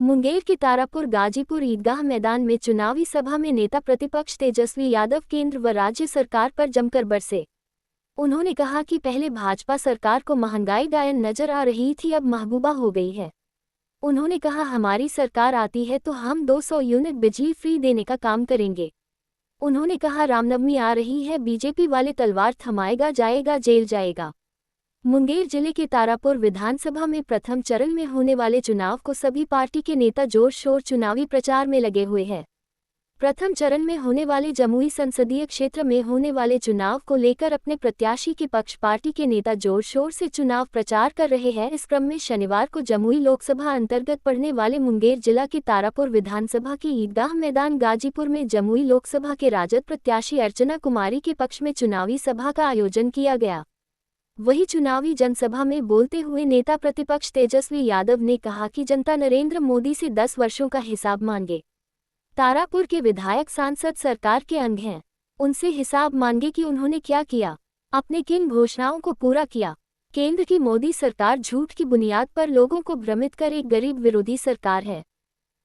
मुंगेर के तारापुर गाजीपुर ईदगाह मैदान में चुनावी सभा में नेता प्रतिपक्ष तेजस्वी यादव केंद्र व राज्य सरकार पर जमकर बरसे। उन्होंने कहा कि पहले भाजपा सरकार को महंगाई गायन नजर आ रही थी, अब महबूबा हो गई है। उन्होंने कहा हमारी सरकार आती है तो हम 200 यूनिट बिजली फ्री देने का काम करेंगे। उन्होंने कहा रामनवमी आ रही है, बीजेपी वाले तलवार थमाएगा जाएगा जेल जाएगा। मुंगेर जिले के तारापुर विधानसभा में प्रथम चरण में होने वाले चुनाव को सभी पार्टी के नेता जोर शोर चुनावी प्रचार में लगे हुए हैं। प्रथम चरण में होने वाले जमुई संसदीय क्षेत्र में होने वाले चुनाव को लेकर अपने प्रत्याशी के पक्ष पार्टी के नेता जोर शोर से चुनाव प्रचार कर रहे हैं। इस क्रम में शनिवार को जमुई लोकसभा अंतर्गत पड़ने वाले मुंगेर जिला के तारापुर विधानसभा के ईदगाह मैदान गाजीपुर में जमुई लोकसभा के राजद प्रत्याशी अर्चना कुमारी के पक्ष में चुनावी सभा का आयोजन किया गया। वही चुनावी जनसभा में बोलते हुए नेता प्रतिपक्ष तेजस्वी यादव ने कहा कि जनता नरेंद्र मोदी से 10 वर्षों का हिसाब मांगे। तारापुर के विधायक सांसद सरकार के अंग हैं, उनसे हिसाब मांगे कि उन्होंने क्या किया, अपने किन घोषणाओं को पूरा किया। केंद्र की मोदी सरकार झूठ की बुनियाद पर लोगों को भ्रमित कर एक गरीब विरोधी सरकार है।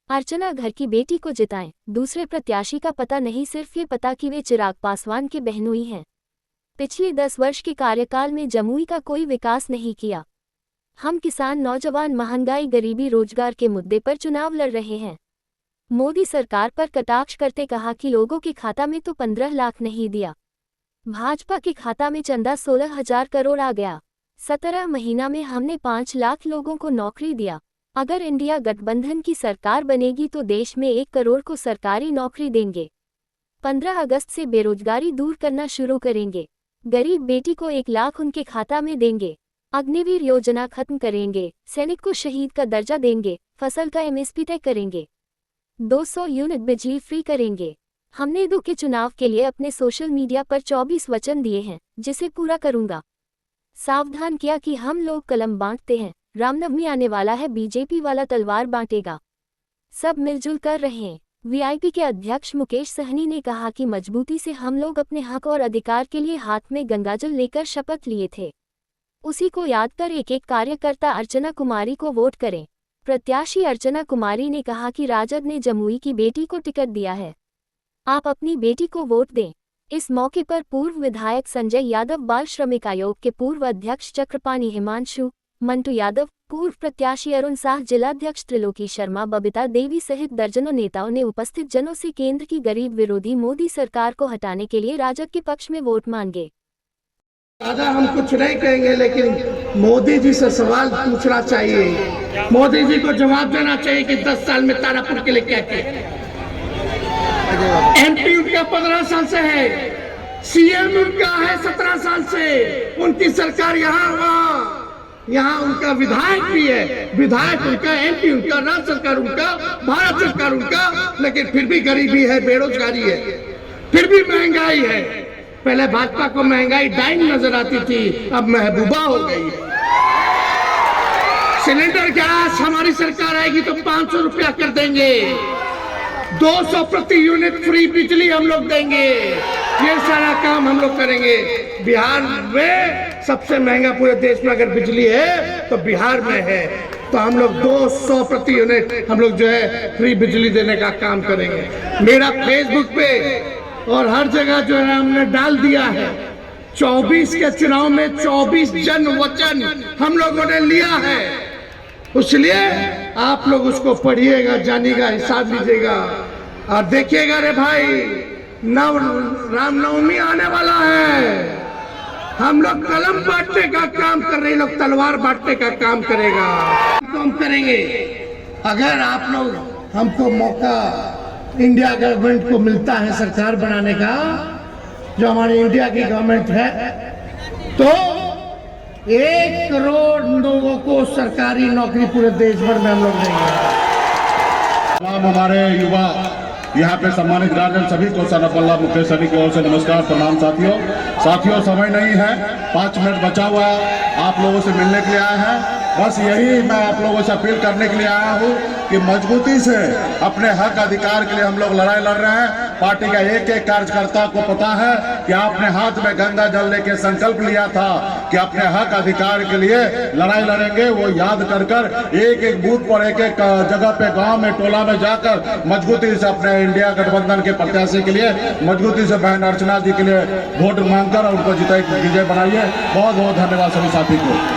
अर्चना घर की बेटी को जिताएं, दूसरे प्रत्याशी का पता नहीं, सिर्फ ये पता कि वे चिराग पासवान के बहनोई हैं। पिछले 10 वर्ष के कार्यकाल में जमुई का कोई विकास नहीं किया। हम किसान नौजवान महंगाई गरीबी रोजगार के मुद्दे पर चुनाव लड़ रहे हैं। मोदी सरकार पर कटाक्ष करते कहा कि लोगों के खाता में तो 15 लाख नहीं दिया, भाजपा के खाता में चंदा 16,000 करोड़ आ गया। 17 महीना में हमने 5 लाख लोगों को नौकरी दिया। अगर इंडिया गठबंधन की सरकार बनेगी तो देश में 1 करोड़ को सरकारी नौकरी देंगे। 15 अगस्त से बेरोजगारी दूर करना शुरू करेंगे। गरीब बेटी को 1 लाख उनके खाता में देंगे। अग्निवीर योजना खत्म करेंगे। सैनिक को शहीद का दर्जा देंगे। फसल का एमएसपी तय करेंगे। 200 यूनिट बिजली फ्री करेंगे। हमने 2 के चुनाव के लिए अपने सोशल मीडिया पर 24 वचन दिए हैं, जिसे पूरा करूंगा। सावधान किया कि हम लोग कलम बांटते हैं, रामनवमी आने वाला है, बीजेपी वाला तलवार बांटेगा। सब मिलजुल कर रहें। वीआईपी के अध्यक्ष मुकेश सहनी ने कहा कि मजबूती से हम लोग अपने हक और अधिकार के लिए हाथ में गंगाजल लेकर शपथ लिए थे। उसी को याद कर एक एक कार्यकर्ता अर्चना कुमारी को वोट करें। प्रत्याशी अर्चना कुमारी ने कहा कि राजद ने जमुई की बेटी को टिकट दिया है, आप अपनी बेटी को वोट दें। इस मौके पर पूर्व विधायक संजय यादव, बाल श्रमिक आयोग के पूर्व अध्यक्ष चक्रपाणी हिमांशु, मंटू यादव, पूर्व प्रत्याशी अरुण साह, जिलाध्यक्ष त्रिलोकी शर्मा, बबीता देवी सहित दर्जनों नेताओं ने उपस्थित जनों से केंद्र की गरीब विरोधी मोदी सरकार को हटाने के लिए राजद के पक्ष में वोट मांगे। दादा हम कुछ नहीं कहेंगे, लेकिन मोदी जी से सवाल पूछना चाहिए। मोदी जी को जवाब देना चाहिए कि 10 साल में तारापुर के लिए क्या किया। एमपी उनका 15 साल से है, सीएम उनका है 17 साल से। उनकी सरकार यहाँ उनका विधायक भी है, विधायक उनका, एमपी उनका, राज्य सरकार उनका, भारत सरकार उनका, लेकिन फिर भी गरीबी है, बेरोजगारी है, फिर भी महंगाई है। पहले भाजपा को महंगाई डाइन नजर आती थी, अब महबूबा हो गई है। सिलेंडर गैस हमारी सरकार आएगी तो 500 रुपया कर देंगे। 200 प्रति यूनिट फ्री बिजली हम लोग देंगे। ये सारा काम हम लोग करेंगे। बिहार में सबसे महंगा पूरे देश में अगर बिजली है तो बिहार में है, तो हम लोग 200 प्रति यूनिट हम लोग जो है फ्री बिजली देने का काम करेंगे। मेरा फेसबुक पे और हर जगह जो है हमने डाल दिया है। 24 के चुनाव में 24 जन वचन हम लोगों ने लिया है, इसलिए आप लोग उसको पढ़िएगा, जानिएगा, हिसाब लीजिएगा और देखिएगा। रे भाई, रामनवमी आने वाला है, हम लोग कलम बांटने का काम कर रहे हैं, लोग तलवार बांटने का काम करेगा। तो हम करेंगे। अगर आप लोग हमको मौका इंडिया गवर्नमेंट को मिलता है सरकार बनाने का, जो हमारी इंडिया की गवर्नमेंट है, तो 1 करोड़ लोगों को सरकारी नौकरी पूरे देश भर में हम लोग देंगे। तमाम हमारे युवा यहाँ पे सम्मानित गार्जियन सभी को सनपल्ला मुकेश सहनी की ओर से नमस्कार, प्रणाम। साथियों समय नहीं है, 5 मिनट बचा हुआ है, आप लोगों से मिलने के लिए आए हैं। बस यही मैं आप लोगों से अपील करने के लिए आया हूँ कि मजबूती से अपने हक अधिकार के लिए हम लोग लड़ाई लड़ रहे हैं। पार्टी का एक एक कार्यकर्ता को पता है कि आपने हाथ में गंगा जल लेके संकल्प लिया था कि कि अपने हक अधिकार के लिए लड़ाई लड़ेंगे, वो याद कर कर एक एक बूथ पर एक एक जगह पे गांव में टोला में जाकर मजबूती से अपने इंडिया गठबंधन के प्रत्याशी के लिए मजबूती से बहन अर्चना जी के लिए वोट मांगकर उनको विजय बनाइए। बहुत बहुत धन्यवाद सभी साथी को।